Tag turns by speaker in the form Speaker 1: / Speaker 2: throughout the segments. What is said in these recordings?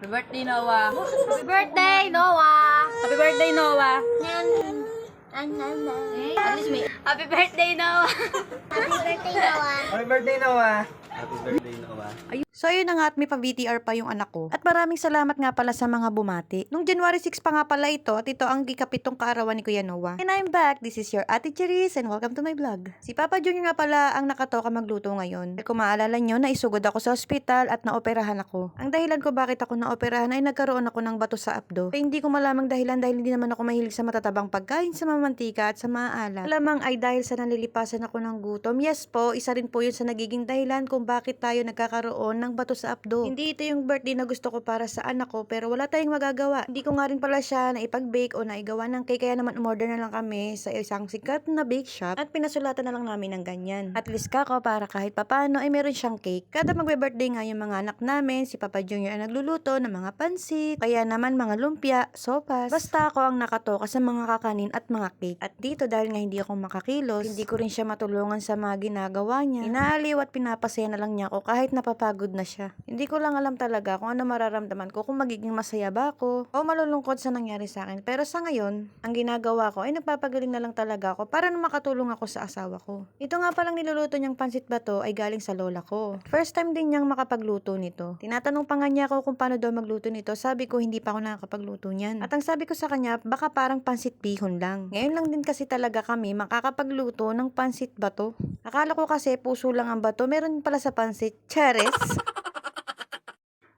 Speaker 1: Happy birthday, Noah.
Speaker 2: Happy birthday, Noah!
Speaker 1: Happy birthday, Noah.
Speaker 2: Alis may... Happy birthday, Noah!
Speaker 3: Happy birthday, Noah.
Speaker 4: Happy birthday, Noah. Happy birthday, Noah.
Speaker 5: So yun na nga at may pa-VTR pa yung anak ko. At maraming salamat nga pala sa mga bumati. Nung January 6 pa nga pala ito at ito ang ikapitong kaarawan ni Kuya Noah. And I'm back. This is your Ate Cherise and welcome to my vlog. Si Papa Junior nga pala ang nakatoka magluto ngayon. Kung maalala nyo, naisugod ako sa ospital at naoperahan ako. Ang dahilan ko bakit ako naoperahan ay nagkaroon ako ng bato sa abdo. Kaya hindi ko malamang dahilan dahil hindi naman ako mahilig sa matatabang pagkain, sa mamantika at sa maalat. Alamang ay dahil sa nalilipasan ako ng gutom. Yes po, isa rin po yun sa nagiging dahilan kung bakit tayo nagkakaroon ng bato sa abdo. Hindi ito yung birthday na gusto ko para sa anak ko pero wala tayong magagawa. Hindi ko nga rin pala siya na ipag-bake o naigawa ng cake kaya naman umorder na lang kami sa isang sikat na bake shop at pinasulatan na lang namin ng ganyan. At least kako para kahit papano ay meron siyang cake. Kada magbe-birthday nga yung mga anak namin, si Papa Junior ay nagluluto ng mga pansit, kaya naman mga lumpia, sopas. Basta ako ang nakatoka sa mga kakanin at mga cake. At dito dahil nga hindi ako makakilos, hindi ko rin siya matulungan sa mga ginagawa niya. Inaaliw at pinapasaya na lang niya ako kahit napapagod na siya. Hindi ko lang alam talaga kung ano mararamdaman ko, kung magiging masaya ba ako o malulungkot sa nangyari sa akin. Pero sa ngayon, ang ginagawa ko ay nagpapagaling na lang talaga ako para na makatulong ako sa asawa ko. Ito nga palang niluluto niyang pansit bato ay galing sa lola ko. First time din niyang makapagluto nito. Tinatanong pa nga niya ako kung paano daw magluto nito. Sabi ko hindi pa ako nakakapagluto niyan. At ang sabi ko sa kanya, baka parang pansit bihon lang. Ngayon lang din kasi talaga kami makakapagluto ng pansit bato. Akala ko kasi puso lang ang bato, meron pala sa pansit. Chares!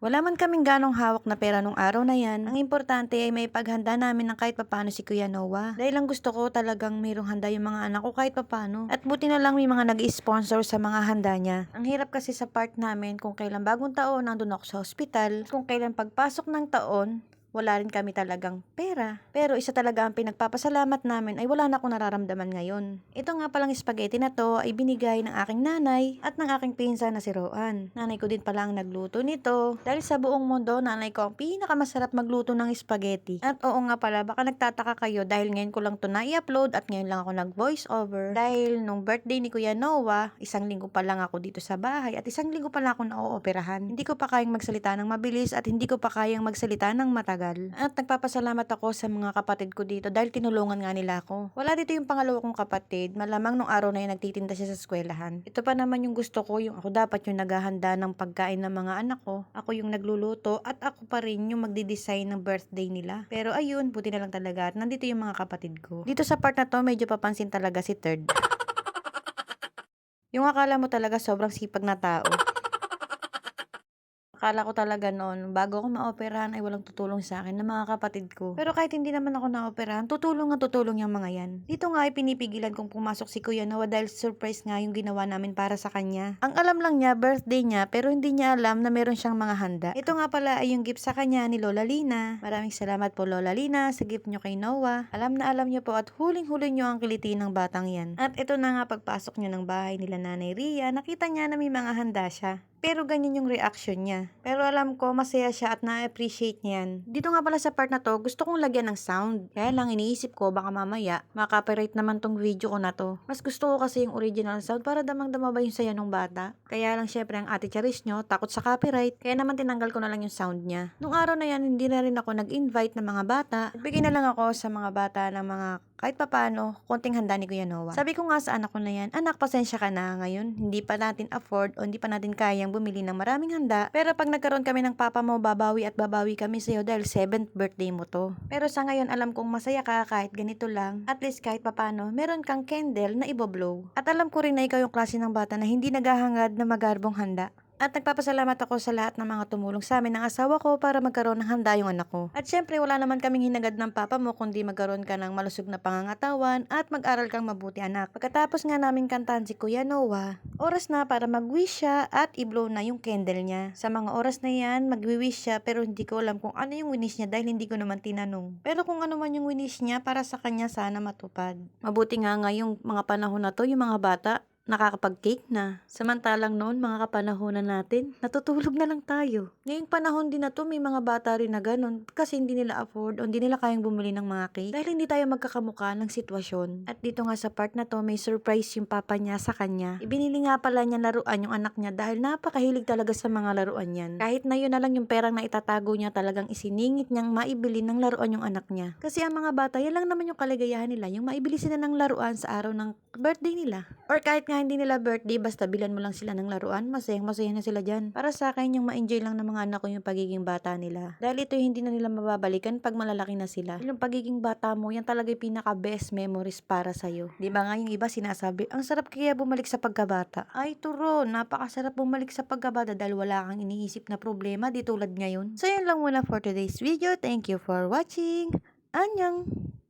Speaker 5: Wala man kaming ganong hawak na pera nung araw na yan. Ang importante ay may paghanda namin ng kahit papano si Kuya Noah. Dahil lang gusto ko talagang mayroong handa yung mga anak ko kahit papano. At buti na lang may mga nag-sponsor sa mga handa niya. Ang hirap kasi sa part namin kung kailan bagong taon nandun ako sa ospital. Kung kailan pagpasok ng taon, wala rin kami talagang pera. Pero isa talaga ang pinagpapasalamat namin ay wala na akong nararamdaman ngayon. Ito nga palang spaghetti na to ay binigay ng aking nanay at ng aking pinsan na si Roan. Nanay ko din pala ang nagluto nito. Dahil sa buong mundo, nanay ko ang pinakamasarap magluto ng spaghetti. At oo nga pala, baka nagtataka kayo dahil ngayon ko lang to na-i-upload at ngayon lang ako nag-voice over. Dahil nung birthday ni Kuya Noah, 1 linggo pa lang ako dito sa bahay at 1 linggo pa lang ako na-ooperahan. Hindi ko pa kayang magsalita ng mabilis at hindi ko pa kayang magsalita ng matagal. At nagpapasalamat ako sa mga kapatid ko dito dahil tinulungan nga nila ako. Wala dito yung pangalawa kong kapatid, malamang nung araw na yun nagtitinda siya sa eskwelahan. Ito pa naman yung gusto ko, yung ako dapat yung naghahanda ng pagkain ng mga anak ko. Ako yung nagluluto at ako pa rin yung magdi-design ng birthday nila. Pero ayun, buti na lang talaga at nandito yung mga kapatid ko. Dito sa part na to, medyo papansin talaga si Third. Yung akala mo talaga sobrang sipag na tao. Akala ko talaga noon, bago ako maoperahan ay walang tutulong sa akin ng mga kapatid ko. Pero kahit hindi naman ako naoperahan, tutulong yung mga yan. Dito nga ay pinipigilan kong pumasok si Kuya Noah dahil surprise nga yung ginawa namin para sa kanya. Ang alam lang niya, birthday niya, pero hindi niya alam na meron siyang mga handa. Ito nga pala ay yung gift sa kanya ni Lola Lina. Maraming salamat po Lola Lina sa gift niyo kay Noah. Alam na alam niyo po at huling-huli niyo ang kiliti ng batang yan. At ito na nga pagpasok niyo ng bahay nila Nanay Ria, nakita niya na may mga handa siya. Pero ganyan yung reaction niya. Pero alam ko, masaya siya at na-appreciate niya yan. Dito nga pala sa part na to, gusto kong lagyan ng sound. Kaya lang iniisip ko, baka mamaya, maka-copyright naman tong video ko na to. Mas gusto ko kasi yung original sound para damang-dama ba yung saya nung bata. Kaya lang syempre ang Ate Charis nyo, takot sa copyright. Kaya naman tinanggal ko na lang yung sound niya. Nung araw na yan, hindi na rin ako nag-invite ng mga bata. Nagbigay na lang ako sa mga bata ng mga kahit papano, konting handa ni Kuya Noah. Sabi ko nga sa anak ko na yan, anak, pasensya ka na ngayon. Hindi pa natin afford o hindi pa natin kayang bumili ng maraming handa. Pero pag nagkaroon kami ng papa mo, babawi at babawi kami sa'yo dahil 7th birthday mo to. Pero sa ngayon, alam kong masaya ka kahit ganito lang. At least kahit papano, meron kang candle na iboblow. At alam ko rin na ikaw yung klase ng bata na hindi naghahangad na magarbong handa. At nagpapasalamat ako sa lahat ng mga tumulong sa amin ng asawa ko para magkaroon ng handa yung anak ko. At syempre wala naman kaming hinagad ng papa mo kundi magkaroon ka ng malusog na pangangatawan at mag-aral kang mabuti anak. Pagkatapos nga namin kantahan si Kuya Noah, oras na para mag-wish siya at i-blow na yung candle niya. Sa mga oras na yan, mag-wish siya pero hindi ko alam kung ano yung winish niya dahil hindi ko naman tinanong. Pero kung ano man yung winish niya para sa kanya sana matupad. Mabuti nga yung mga panahon na to, yung mga bata, nakakapag-cake na. Samantalang noon, mga kapanahonan natin, natutulog na lang tayo. Ngayong panahon din na to, may mga bata rin na ganun kasi hindi nila afford o hindi nila kayang bumili ng mga cake dahil hindi tayo magkakamukha ng sitwasyon. At dito nga sa part na to, may surprise yung papa niya sa kanya. Ibinili nga pala niya laruan yung anak niya dahil napakahilig talaga sa mga laruan yan. Kahit na yun na lang yung perang na itatago niya, talagang isiningit niyang maibili ng laruan yung anak niya. Kasi ang mga bata, yan lang naman yung kaligayahan nila, yung maibili sila ng laruan sa araw ng birthday nila. Or kahit nga hindi nila birthday, basta bilan mo lang sila ng laruan, masaya na sila dyan. Para sa akin, yung ma-enjoy lang ng mga anak ko yung pagiging bata nila. Dahil ito yung hindi na nila mababalikan pag malalaki na sila. Yung pagiging bata mo, yan talaga yung pinaka-best memories para sa'yo. Di ba nga yung iba sinasabi, ang sarap kaya bumalik sa pagkabata. Ay, turo, napakasarap bumalik sa pagkabata dahil wala kang iniisip na problema di tulad ngayon. So, yun lang muna for today's video. Thank you for watching. Annyeong!